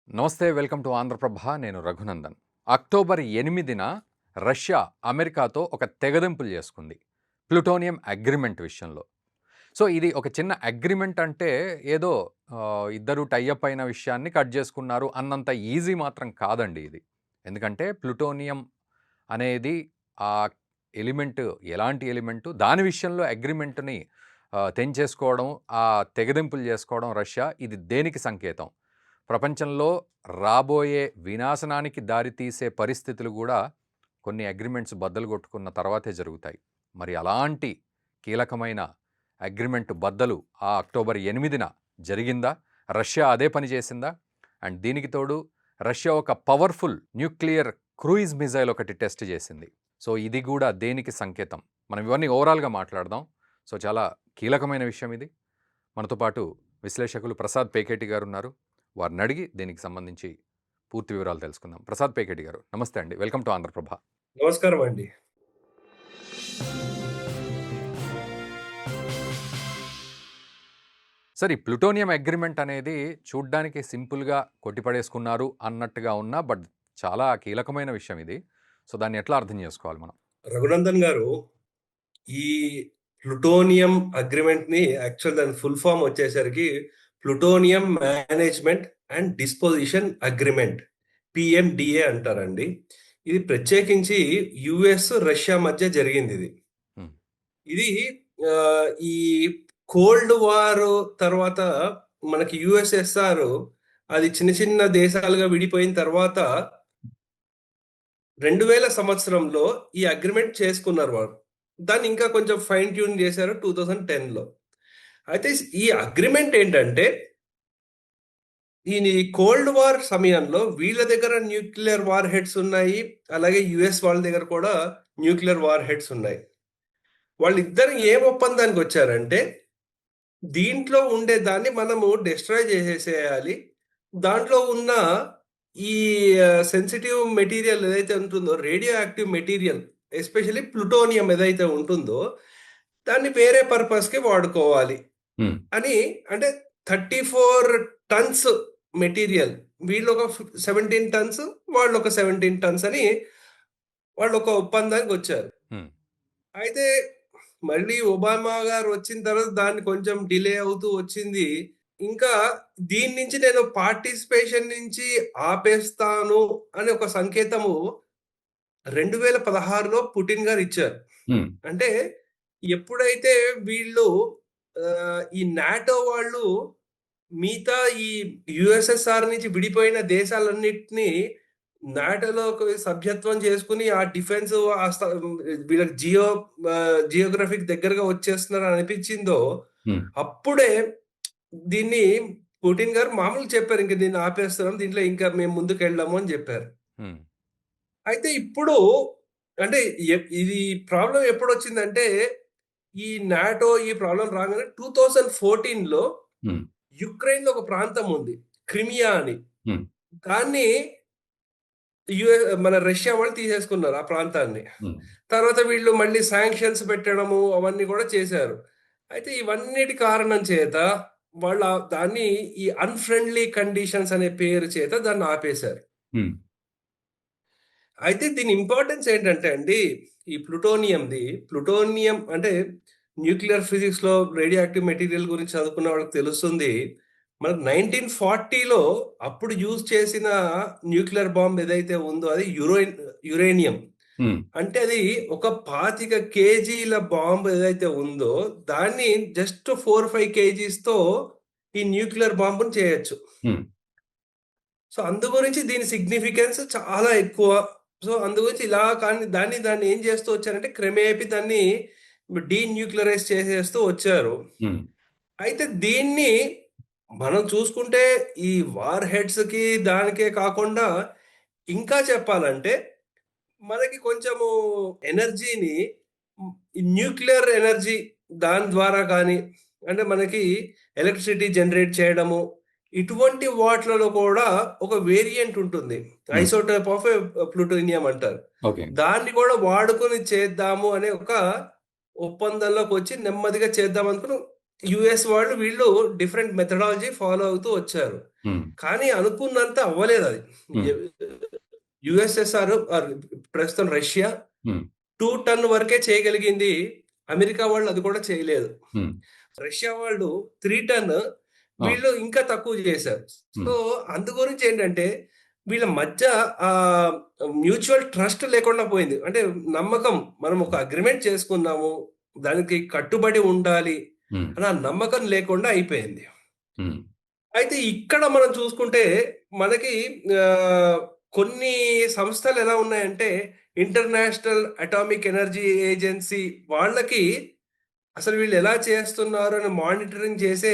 నమస్తే, welcome to Andhraprabha. నేను Raghunandan. October 8న Russia అమెరికాతో ఒక తెగదెంపులు చేసుకుంది ప్లూటోనియం అగ్రిమెంట్ విషయంలో. సో, ఇది ఒక చిన్న అగ్రిమెంట్ అంటే ఏదో ఇద్దరు టై అప్ అయిన విషయాన్ని కట్ చేసుకున్నారు అన్నంత ఈజీ మాత్రం కాదండి ఇది. ఎందుకంటే ప్లూటోనియం అనేది ఆ ఎలిమెంట్ ఎలాంటి ఎలిమెంటు, దాని విషయంలో అగ్రిమెంట్‌ని తెంచేసుకోవడం, ఆ తెగదెంపులు చేసుకోవడం రష్యా ఇది దేనికి సంకేతం? ప్రపంచంలో రాబోయే వినాశనానికి దారితీసే పరిస్థితులు గూడా కొన్ని అగ్రిమెంట్స్ బద్దలు కొట్టుకున్న తర్వాతే జరుగుతాయి. మరి అలాంటి కీలకమైన అగ్రిమెంట్ బద్దలు ఆ అక్టోబర్ 8న జరిగిందా? రష్యా అదే పని చేసిందా? అండ్ దీనికి తోడు రష్యా ఒక పవర్‌ఫుల్ న్యూక్లియర్ క్రూయిజ్ మిజైల్ ఒకటి టెస్ట్ చేసింది. సో, ఇది గూడా దేనికి సంకేతం? మనం ఇవన్నీ ఓవరాల్‌గా మాట్లాడదాం. సో, చాలా కీలకమైన విషయం ఇది. మనతో పాటు విశ్లేషకులు ప్రసాద్ పేకేటి గారున్నారు. వారిని అడిగి దీనికి సంబంధించి పూర్తి వివరాలు తెలుసుకుందాం. ప్రసాద్ పేకేటి గారు, నమస్తే అండి. Welcome to Andhraprabha. నమస్కారం అండి. సార్, ఈ ప్లూటోనియం అగ్రిమెంట్ అనేది చూడ్డానికి సింపుల్‌గా కొట్టిపడేసుకున్నారు అన్నట్టుగా ఉన్నా, బట్ చాలా కీలకమైన విషయం ఇది. సో, దాన్ని ఎట్లా అర్థం చేసుకోవాలి మనం? రఘునందన్ గారు, ఈ ప్లుటోనియం అగ్రిమెంట్‌ని యాక్చువల్ దాని ఫుల్ ఫార్మ్ వచ్చేసరికి plutonium management and disposition agreement. PMDA అంటారండి. ఇది ప్రత్యేకించి యూఎస్, రష్యా మధ్య జరిగిందిది. హ్మ్. ఇది ఈ కోల్డ్ వార్ తర్వాత మనకి యూఎస్ఎస్ఆర్ అది చిన్న చిన్న దేశాలుగా విడిపోయిన తర్వాత 2000 సంవత్సరంలో ఈ అగ్రిమెంట్ చేసుకున్నారు వాళ్ళు. దాన్ని ఇంకా కొంచెం ఫైన్ ట్యూన్ చేశారు 2010లో. అయితే ఈ అగ్రిమెంట్ ఏంటంటే, ఈ కోల్డ్ వార్ సమయంలో వీళ్ళ దగ్గర న్యూక్లియర్ వార్ హెడ్స్ ఉన్నాయి. అలాగే యుఎస్ వాళ్ళ దగ్గర కూడా న్యూక్లియర్ వార్ హెడ్స్ ఉన్నాయి. వాళ్ళిద్దరు ఏం ఒప్పందానికి వచ్చారంటే, దీంట్లో ఉండే దాన్ని మనము డిస్ట్రాయ్ చేసేసేయాలి. దాంట్లో ఉన్న ఈ సెన్సిటివ్ మెటీరియల్ ఏదైతే ఉంటుందో, radio active material, especially plutonium ఏదైతే ఉంటుందో, దాన్ని వేరే పర్పస్‌కి వాడుకోవాలి హ్మ్. అని. అంటే 34 టన్స్ మెటీరియల్, వీళ్ళొక 17 టన్స్, వాళ్ళొక 17 టన్స్ అని వాళ్ళొక ఒప్పందానికొచ్చారు. హ్మ్. అయితే మళ్ళీ ఒబామా గారు వచ్చిన తర్వాత దాన్ని కొంచెం డిలే అవుతూ వచ్చింది. ఇంకా దీని నుంచి నేను పార్టిసిపేషన్ నుంచి ఆపేస్తాను అనే ఒక సంకేతము 2016లో పుటిన్ గారు ఇచ్చారు. హ్మ్. అంటే ఎప్పుడైతే వీళ్ళు ఈ నాటో వాళ్ళు మిగతా ఈ యుఎస్ఎస్ఆర్ నుంచి విడిపోయిన దేశాలన్నిటిని నాటోలోకి సభ్యత్వం చేసుకొని ఆ డిఫెన్స్ వీళ్ళకి జియోగ్రఫిక్ దగ్గరగా వచ్చేస్తున్నారు అనిపించిందో, హ్మ్. అప్పుడే దీన్ని పుటిన్ గారు మామూలుగా చెప్పారు. ఇంక దీన్ని ఆపేస్తున్నాం. దీంట్లో ఇంకా మేము ముందుకెళ్ళము అని చెప్పారు. హ్మ్. అయితే ఇప్పుడు అంటే ఇది ప్రాబ్లమ్ ఎప్పుడొచ్చిందంటే, ఈ నాటో ఈ ప్రాబ్లమ్ రాగానే 2014లో హ్మ్. యుక్రెయిన్‌లో ఒక ప్రాంతం ఉంది. క్రిమియా అని. హ్మ్. దాన్ని మన రష్యా వాళ్ళు తీసేసుకున్నారు ఆ ప్రాంతాన్ని. హ్మ్. తర్వాత వీళ్ళు మళ్ళీ సాంక్షన్స్ పెట్టడము అవన్నీ కూడా చేశారు. అయితే ఇవన్నిటి కారణం చేత వాళ్ళు దాన్ని ఈ అన్‌ఫ్రెండ్లీ కండిషన్స్ అనే పేరు చేత దాన్ని ఆపేశారు. హ్మ్. అయితే దీని ఇంపార్టెన్స్ ఏంటంటే అండి, ఈ ప్లుటోనియం అంటే న్యూక్లియర్ ఫిజిక్స్‌లో రేడియో యాక్టివ్ మెటీరియల్ గురించి చదువుకున్న వాళ్ళకి తెలుస్తుంది. మనకు 1940లో అప్పుడు యూజ్ చేసిన న్యూక్లియర్ బాంబ్ ఏదైతే ఉందో అది యురేనియం. హ్మ్. అంటే అది ఒక 25 కేజీల బాంబ్ ఏదైతే ఉందో దాన్ని జస్ట్ 4, 5 కేజీస్‌తో ఈ న్యూక్లియర్ బాంబ్‌ని చేయొచ్చు. హ్మ్. సో, అందు గురించి దీని సిగ్నిఫికెన్స్ చాలా ఎక్కువ. సో, అందు గురించి ఇలా కానీ దాన్ని ఏం చేస్తూ వచ్చారంటే, క్రమేపీ దాన్ని డీన్యూక్లియరైజ్ చేసేస్తూ వచ్చారు. హ్మ్. అయితే దీన్ని మనం చూసుకుంటే ఈ వార్ హెడ్స్‌కి దానికే కాకుండా ఇంకా చెప్పాలంటే, మనకి కొంచెము ఎనర్జీని ఈ న్యూక్లియర్ ఎనర్జీ దాని ద్వారా గాని, అంటే మనకి ఎలక్ట్రిసిటీ జనరేట్ చేయడము, ఇటువంటి వాటిలలో కూడా ఒక వేరియంట్ ఉంటుంది. హ్మ్. ఐసోటోప్ ఆఫ్ ప్లూటోనియం అంటారు. ఓకే. దాన్ని కూడా వాడుకొని చేద్దాము అనే ఒక ఒప్పందంలోకొచ్చి నెమ్మదిగా చేద్దాం అనుకుని యుఎస్ వాళ్ళు వీళ్ళు డిఫరెంట్ మెథడాలజీ ఫాలో అవుతూ వచ్చారు. ఉమ్, కానీ అనుకున్నంత అవ్వలేదు అది. ఉమ్, యుఎస్ఎస్ఆర్ ప్రస్తుతం రష్యా ఉమ్, 2 టన్ వరకే చేయగలిగింది. అమెరికా వాళ్ళు అది కూడా చేయలేదు. ఉమ్, రష్యా వాళ్ళు 3 టన్, అవును. వీళ్ళు ఇంకా తక్కువ చేశారు. ఉమ్, సో అందు గురించి ఏంటంటే వీళ్ళ మధ్య ఆ మ్యూచువల్ ట్రస్ట్ లేకుండా పోయింది. అంటే నమ్మకం, మనం ఒక అగ్రిమెంట్ చేసుకున్నాము, దానికి కట్టుబడి ఉండాలి ఉమ్, అని ఆ నమ్మకం లేకుండా అయిపోయింది. ఉమ్, అయితే ఇక్కడ మనం చూసుకుంటే మనకి ఆ, కొన్ని సంస్థలు ఎలా ఉన్నాయంటే ఇంటర్నేషనల్ అటామిక్ ఎనర్జీ ఏజెన్సీ వాళ్ళకి అసలు వీళ్ళు ఎలా చేస్తున్నారు అని మానిటరింగ్ చేసే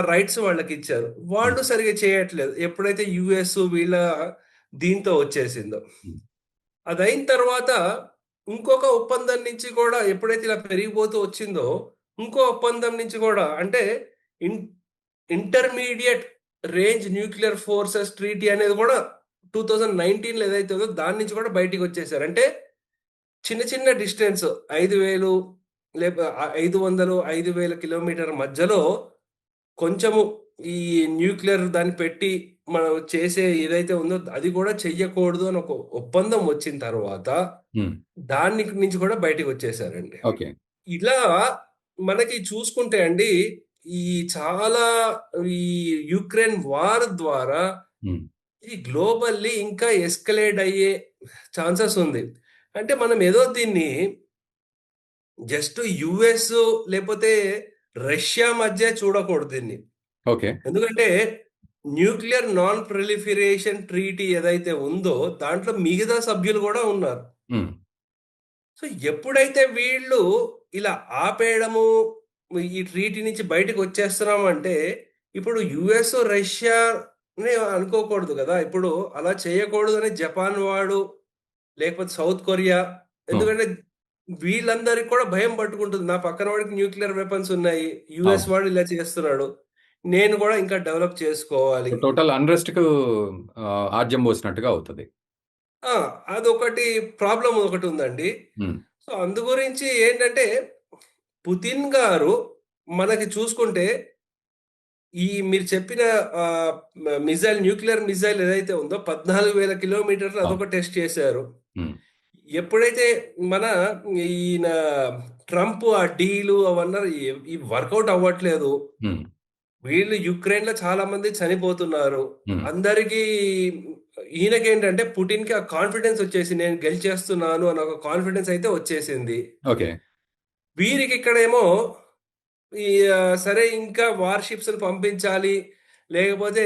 రైట్స్ వాళ్ళకి ఇచ్చారు. ఉమ్, వాళ్ళు సరిగా చేయట్లేదు ఎప్పుడైతే యుఎస్ వీళ్ళ దీంతో వచ్చేసిందో. ఉమ్, అదైన తర్వాత ఇంకొక ఒప్పందం నుంచి కూడా ఎప్పుడైతే ఇలా పెరిగిపోతూ వచ్చిందో, ఇంకో ఒప్పందం నుంచి కూడా అంటే in intermediate range nuclear forces treaty అనేది కూడా 2019లో ఏదైతే ఉందో దాని నుంచి కూడా బయటికి వచ్చేసారు. అంటే చిన్న చిన్న డిస్టెన్స్ 5,000 లేక 500 5,000 కిలోమీటర్ మధ్యలో కొంచెము ఈ న్యూక్లియర్ దాన్ని పెట్టి మనం చేసే ఏదైతే ఉందో అది కూడా చెయ్యకూడదు అని ఒక ఒప్పందం వచ్చిన తర్వాత ఉమ్, దాని నుంచి కూడా బయటికి వచ్చేసారండి. ఓకే. ఇలా మనకి చూసుకుంటే అండి ఈ చాలా ఈ యుక్రెయిన్ వార్ ద్వారా ఉమ్, ఈ గ్లోబల్లీ ఇంకా ఎస్కలేట్ అయ్యే ఛాన్సెస్ ఉంది. అంటే మనం ఏదో దీన్ని జస్ట్ యుఎస్ లేకపోతే రష్యా మధ్య చూడకూడదు దీన్ని. ఓకే. ఎందుకంటే న్యూక్లియర్ నాన్ ప్రొలిఫరేషన్ ట్రీటీ ఏదైతే ఉందో దాంట్లో మిగతా సభ్యులు కూడా ఉన్నారు. ఉమ్, సో ఎప్పుడైతే వీళ్ళు ఇలా ఆపేయడము, ఈ ట్రీటీ నుంచి బయటకు వచ్చేస్తున్నామంటే ఇప్పుడు యుఎస్ రష్యాని అనుకోకూడదు కదా. ఇప్పుడు అలా చేయకూడదు అని జపాన్ వాడు లేకపోతే సౌత్ కొరియా, అవును. ఎందుకంటే వీళ్ళందరికీ కూడా భయం పట్టుకుంటుంది. నా పక్కన వాడికి న్యూక్లియర్ వెపన్స్ ఉన్నాయి, యుఎస్ అవును. వాడు ఇలా చేస్తున్నాడు, నేను కూడా ఇంకా డెవలప్ చేసుకోవాలి. టోటల్ అన్రెస్ట్‌కు ఆజ్యం పోసినట్టుగా అవుతది. ఆ! అదొకటి ప్రాబ్లమ్ ఒకటి ఉందండి. హ్మ్. సో అందు గురించి ఏంటంటే పుతిన్ గారు మనకి చూసుకుంటే ఈ మీరు చెప్పిన న్యూక్లియర్ మిజైల్ ఏదైతే ఉందో 14,000 కిలోమీటర్లు అవును. అదొక టెస్ట్ చేశారు. హ్మ్. ఎప్పుడైతే మన ఈయన ట్రంప్ ఆ డీలు అవన్నీ ఈ వర్కౌట్ అవ్వట్లేదు. హ్మ్. వీళ్ళు యుక్రెయిన్ లో చాలా మంది చనిపోతున్నారు. హ్మ్. అందరికీ ఈయనకేంటంటే పుటిన్ కి ఆ కాన్ఫిడెన్స్ వచ్చేసి నేను గెలిచేస్తున్నాను అని ఒక కాన్ఫిడెన్స్ అయితే వచ్చేసింది. ఓకే. వీరికి ఇక్కడేమో ఈ సరే ఇంకా వార్‌షిప్స్‌ని పంపించాలి. లేకపోతే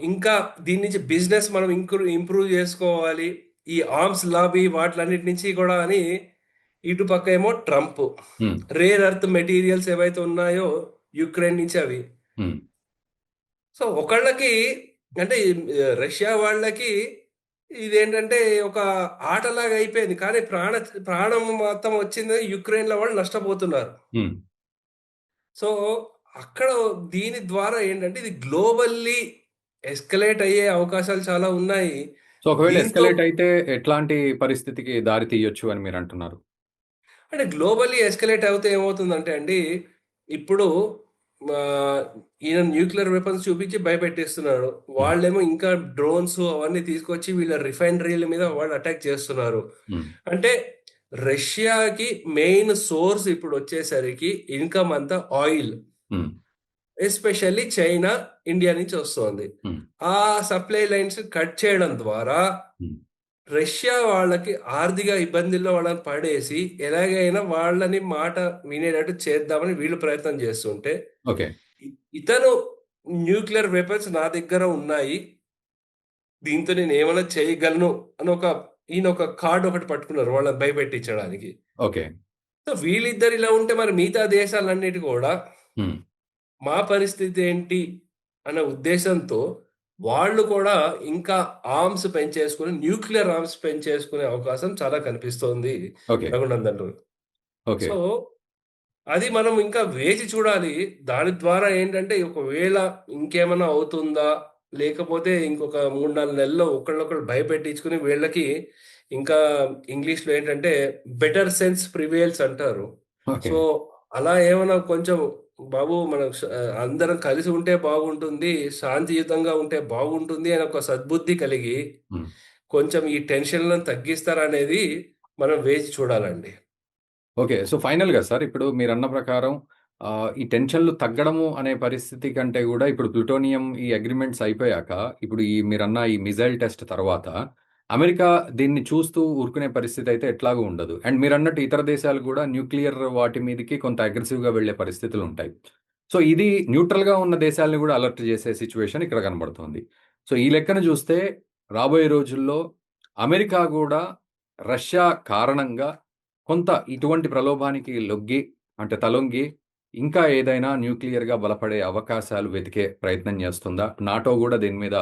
ఇంకా దీని నుంచి బిజినెస్ మనం ఇంప్రూవ్ చేసుకోవాలి. ఈ ఆర్మ్స్ లాబీ వాటిలన్నిటి నుంచి కూడా అని ఇటు పక్క ఏమో ట్రంప్. హ్మ్. రేర్ ఎర్త్ మెటీరియల్స్ ఏవైతే ఉన్నాయో యుక్రెయిన్ నుంచి అవి. హ్మ్. సో ఒకళ్ళకి అంటే రష్యా వాళ్ళకి ఇదేంటంటే ఒక ఆటలాగా అయిపోయింది. కానీ ప్రాణం మొత్తం వచ్చింది యుక్రెయిన్‌లో వాళ్ళు నష్టపోతున్నారు. హ్మ్. సో అక్కడ దీని ద్వారా ఏంటంటే ఇది గ్లోబల్లీ ఎస్కలేట్ అయ్యే అవకాశాలు చాలా ఉన్నాయి. సో, ఒకవేళ దీంతో ఎస్కలేట్ అయితే ఎట్లాంటి పరిస్థితికి దారి తీయొచ్చు అని మీరంటున్నారు? అంటే గ్లోబల్లీ ఎస్కలేట్ అవుతే ఏమవుతుందంటే అండి, ఇప్పుడు ఈయన న్యూక్లియర్ వెపన్స్ చూపించి భయపెట్టిస్తున్నాడు. హ్మ్. వాళ్ళేమో ఇంకా డ్రోన్స్ అవన్నీ తీసుకొచ్చి వీళ్ళ రిఫైనరీల మీద వాళ్ళు అటాక్ చేస్తున్నారు. హ్మ్. అంటే రష్యాకి మెయిన్ సోర్స్ ఇప్పుడు వచ్చేసరికి ఇన్కమ్ అంతా ఆయిల్. హ్మ్. ఎస్పెషల్లీ చైనా, ఇండియా నుంచి వస్తోంది. హ్మ్. ఆ సప్లై లైన్స్ కట్ చేయడం ద్వారా హ్మ్. రష్యా వాళ్ళకి ఆర్థిక ఇబ్బందుల్లో వాళ్ళని పడేసి ఎలాగైనా వాళ్ళని మాట వినేటట్టు చేద్దామని వీళ్ళు ప్రయత్నం చేస్తుంటే ఓకే. ఇతను న్యూక్లియర్ వెపన్స్ నా దగ్గర ఉన్నాయి, దీంతో నేను ఏమైనా చేయగలను అని ఈయన ఒక కార్డు ఒకటి పట్టుకున్నారు వాళ్ళని భయపెట్టించడానికి. ఓకే. సో వీళ్ళిద్దరు ఇలా ఉంటే మరి మిగతా దేశాలన్నిటి కూడా హ్మ్. మా పరిస్థితి ఏంటి అనే ఉద్దేశంతో వాళ్ళు కూడా ఇంకా ఆర్మ్స్ పెంచేసుకుని న్యూక్లియర్ ఆర్మ్స్ పెంచేసుకునే అవకాశం చాలా కనిపిస్తోంది okay. Raghunandan Rao. Okay. So అది మనం ఇంకా వేచి చూడాలి. దాని ద్వారా ఏంటంటే ఒకవేళ ఇంకేమైనా అవుతుందా? లేకపోతే ఇంకొక 3, 4 నెలల్లో ఒకళ్ళనొకళ్ళు భయపెట్టించుకొని వీళ్ళకి ఇంకా ఇంగ్లీష్‌లో ఏంటంటే బెటర్ సెన్స్ ప్రివేల్స్ అంటారు. ఓకే. సో అలా ఏమైనా కొంచెం బాబు మనం అందరం కలిసి ఉంటే బాగుంటుంది, శాంతియుతంగా ఉంటే బాగుంటుంది అని ఒక సద్బుద్ధి కలిగి హ్మ్. కొంచెం ఈ టెన్షన్‌లను తగ్గిస్తారనేది మనం వేచి చూడాలండి. ఓకే. సో, ఫైనల్‌గా సార్ ఇప్పుడు మీరన్న ప్రకారం ఈ టెన్షన్‌లు తగ్గడము అనే పరిస్థితి కంటే గూడా ఇప్పుడు ప్లూటోనియం ఈ అగ్రీమెంట్స్ అయిపోయాక, ఇప్పుడు ఈ మీరన్న ఈ మిసైల్ టెస్ట్ తర్వాత అమెరికా దీన్ని చూస్తూ ఊరుకునే పరిస్థితి అయితే ఎట్లాగూ ఉండదు. అండ్ మీరన్నట్టు ఇతర దేశాలు గూడా న్యూక్లియర్ వాటి మీదకి కొంత అగ్రెసివ్‌గా వెళ్ళే పరిస్థితులుంటాయి. సో, ఇది న్యూట్రల్‌గా ఉన్న దేశాల్ని గూడా అలర్ట్ చేసే సిట్యుయేషన్ ఇక్కడ కనబడుతోంది. సో, ఈ లెక్కన చూస్తే రాబోయే రోజుల్లో అమెరికా గూడా రష్యా కారణంగా కొంత ఇటువంటి ప్రలోభానికి లొంగి అంటే తలొంగి ఇంకా ఏదైనా న్యూక్లియర్‌గా బలపడే అవకాశాలు వెతికే ప్రయత్నం చేస్తుందా? నాటో గూడా దీని మీద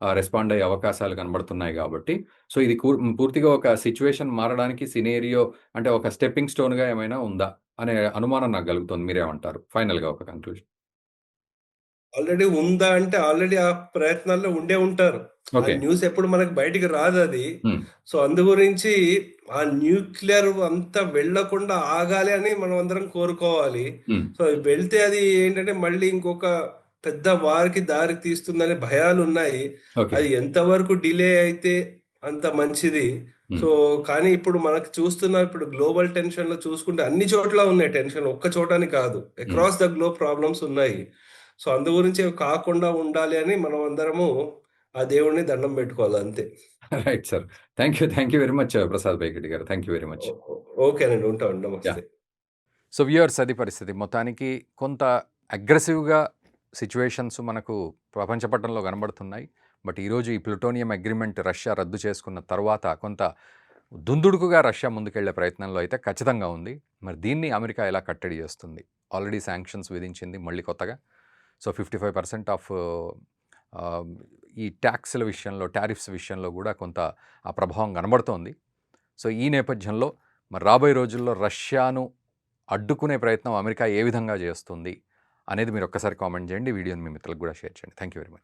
రెస్పాండ్ అయ్యే అవకాశాలు కనబడుతున్నాయి గాబట్టి, సో, ఇది పూర్తిగా ఒక సిట్యుయేషన్ మారడానికి సినేరియో అంటే ఒక స్టెప్పింగ్ స్టోన్‌గా ఏమైనా ఉందా? అనే అనుమానం నాకు కలుగుతోంది. మీరేమంటారు? ఫైనల్‌గా ఒక కంక్లూజన్. ఆల్రెడీ ఉందా అంటే ఆల్రెడీ ఆ ప్రయత్నాల్లో ఉండే ఉంటారు. ఆ ఓకే. న్యూస్ ఎప్పుడు మనకు బయటికి రాదది. హ్మ్. సో, అందు గురించి ఆ న్యూక్లియర్ అంతా వెళ్ళకుండా ఆగాలి అని మనం అందరం కోరుకోవాలి. హ్మ్. సో, వెళ్తే అది ఏంటంటే మళ్ళీ ఇంకొక పెద్ద వార్‌కి దారి తీస్తుందనే భయాలున్నాయి. ఓకే. అది ఎంతవరకు డిలే అయితే అంత మంచిది. హ్మ్. సో, కానీ ఇప్పుడు మనకు చూస్తున్న ఇప్పుడు గ్లోబల్ టెన్షన్‌లో చూసుకుంటే అన్ని చోట్ల ఉన్నాయి టెన్షన్. ఒక్క చోట అని కాదు. హ్మ్. అక్రాస్ ద గ్లోబ్ ప్రాబ్లమ్స్ ఉన్నాయి. సో, అందు గురించి కాకుండా ఉండాలి అని మనం అందరము ఆ దేవుడిని దండం పెట్టుకోవాలి అంతే. Right sir. Thank you very much Prasad Baikhati గారు. Thank you very much. ఓకేనండి. ఉంటామండి. యాహ్! నమస్తే. సో, వ్యూవర్స్ అది పరిస్థితి. మొత్తానికి కొంత అగ్రెసివ్‌గా సిట్యుయేషన్స్ మనకు ప్రపంచ పటంలో కనబడుతున్నాయి. బట్ ఈరోజు ఈ ప్లూటోనియం అగ్రీమెంట్ రష్యా రద్దు చేసుకున్న తర్వాత కొంత దుందుడుకుగా రష్యా ముందుకెళ్లే ప్రయత్నంలో అయితే ఖచ్చితంగా ఉంది. మరి దీన్ని అమెరికా ఎలా కట్టడి చేస్తుంది? ఆల్రెడీ శాంక్షన్స్ విధించింది మళ్ళీ కొత్తగా. సో, 55% ఆఫ్ ఆహ్, ఈ టాక్స్‌ల విషయంలో, టారిఫ్స్ విషయంలో గూడా కొంత ఆ ప్రభావం కనబడుతోంది. సో, ఈ నేపథ్యంలో మరి రాబోయే రోజుల్లో రష్యాను అడ్డుకునే ప్రయత్నం అమెరికా ఏ విధంగా చేస్తుంది అనేది మీరు ఒక్కసారి కామెంట్ చేయండి. వీడియోని మీ మిత్రులకు కూడా షేర్ చేయండి. Thank you very much.